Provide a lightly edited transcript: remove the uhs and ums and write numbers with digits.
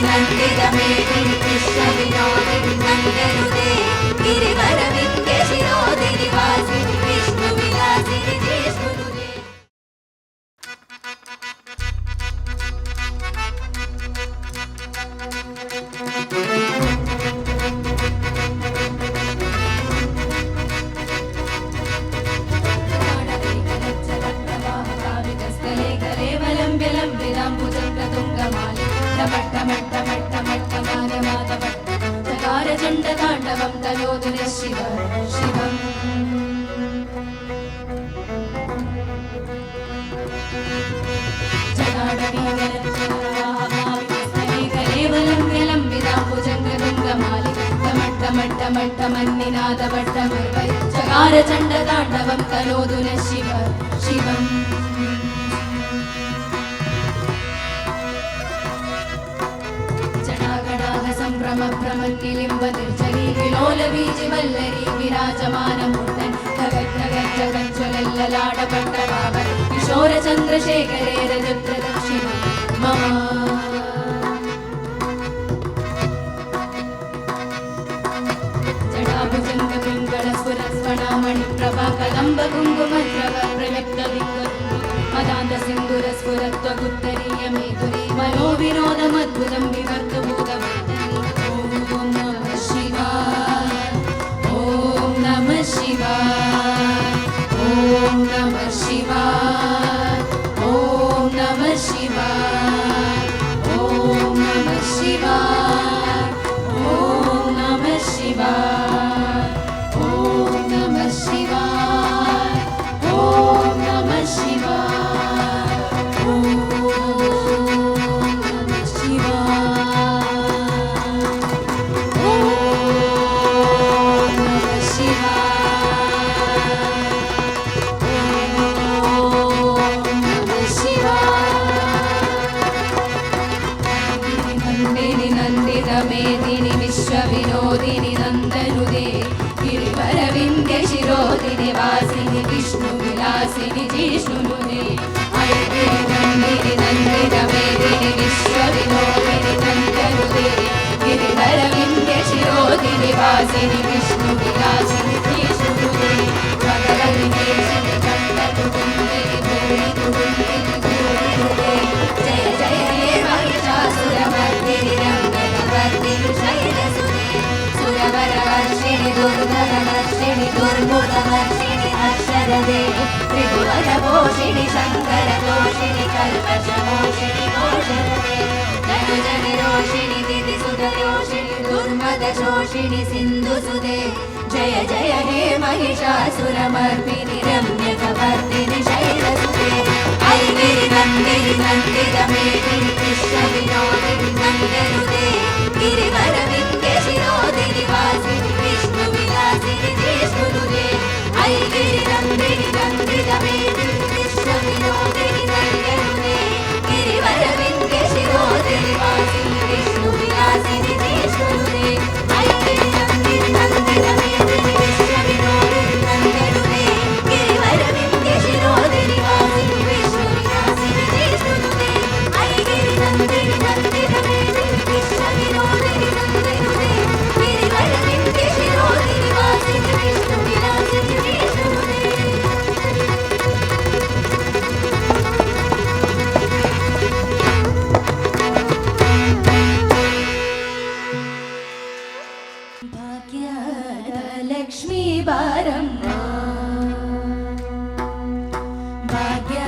ನಂದಿದ ಮೇದಿನಿ ಕೃಷ್ಣ ವಿನೋದಿನಿ ನಂದನುದೇ ಗಿರಿವರ ವಿಂಧ್ಯ ಶಿರೋದಿನಿ ವಾಸಿನಿ ವಿಷ್ಣು ವಿಲಾಸಿನಿ ಜಿಷ್ಣುನುದೇ. चकारचण्डताण्डवं तनोतु शिव शिवम् चकारचण्डताण्डवं तनोतु शिव शिवम् संभ्रमभ्रमन्निलिम्बनिर्झरी विलोलबीजिवल्लरी विराजमानमूर्तन् खगज्जगज्जगज्ज्वलल्ललाडपट्टभावन् किशोरचन्द्रशेखरे रजप्रदक्षिणं मम. जटाभुजङ्गपिङ्गळस्फुरस्फणामणिप्रभा कदम्बकुङ्कुमद्रव प्रलिप्तदिक्करुन्दु मदान्तसिन्दूरस्फुरत्वगुत्तरीयमेतुरी मनोविनोदमद्भुतं विवर्तभूतवर्धनि. शिवाय ॐ नमः शिवाय ॐ नमः शिवाय ॐ नमः शिवाय ॐ नमः शिवाय ॐ नमः शिवाय ॐ नमः शिवाय ॐ नमः मेदिनि विश्वविनोदिनि नन्दनुदे गिरिवरविन्द्य शिरोदिनि वासिनि विष्णु विलासिनि जिष्णुनुदे. अयगिरि नन्दिनि नन्दित मेदिनि विश्वविनोदिनि नन्दनुदे गिरिवरविन्द्य शिरोदिनि वासिनि विष्णु विलासिनि जिष्णुनुदे. भगवति केशिनि कण्ठतुकुन्दरि भूरितुकुन्दिनि भूरिनुदे. जय जय हे महिषासुरमर्दिनि रङ्गनवर्दिनि शैलसुते. सुरवरवर्षिणि दुर्धरवर्षिणि दुर्मुदवर्षिणि हर्षरदे. त्रिभुवनपोषिणि शङ्करतोषिणि कल्पशमोषिणि घोषरदे. जनजनिरोषिणि दितिसुतयोषिणि दुर्मदशोषिणि सिन्धुसुते. जय जय हे महिषासुरमर्दिनि रम्यकवर्दिनि शैलसुते. ऐगिरि नन्दिनि नन्दित मेदिनि कृष्ण विनोदिनि नन्दनुदे गिरिवरविन्द्य शिरोदिनि वासिनि विष्णु विलासिनि जिष्णुनुदे. ऐगिरि नन्दिनि नन्दित मेदिनि कृष्ण विनोदिनि नन्दनुदे गिरिवरविन्द्य शिरोदिनि वासिनि विष्णु विलासिनि जिष्णुनुदे. ऐगिरि नन्दिनि नन्दित मेदिनि कृष्ण विनोदिनि नन्दनुदे गिरिवरविन्द्य शिरोदिनि वासिनि विष्णु विलासिनि जिष्णुनुदे. ऐगिरि नन्दिनि नन्दित मेदिनि कृष्ण विनोदिनि नन्दनुदे गिरिवरविन्द्य शिरोदिनि वासिनि विष्णु विलासिनि जिष्णुनुदे. भाग्यलक्ष्मी बारम्मा भाग्य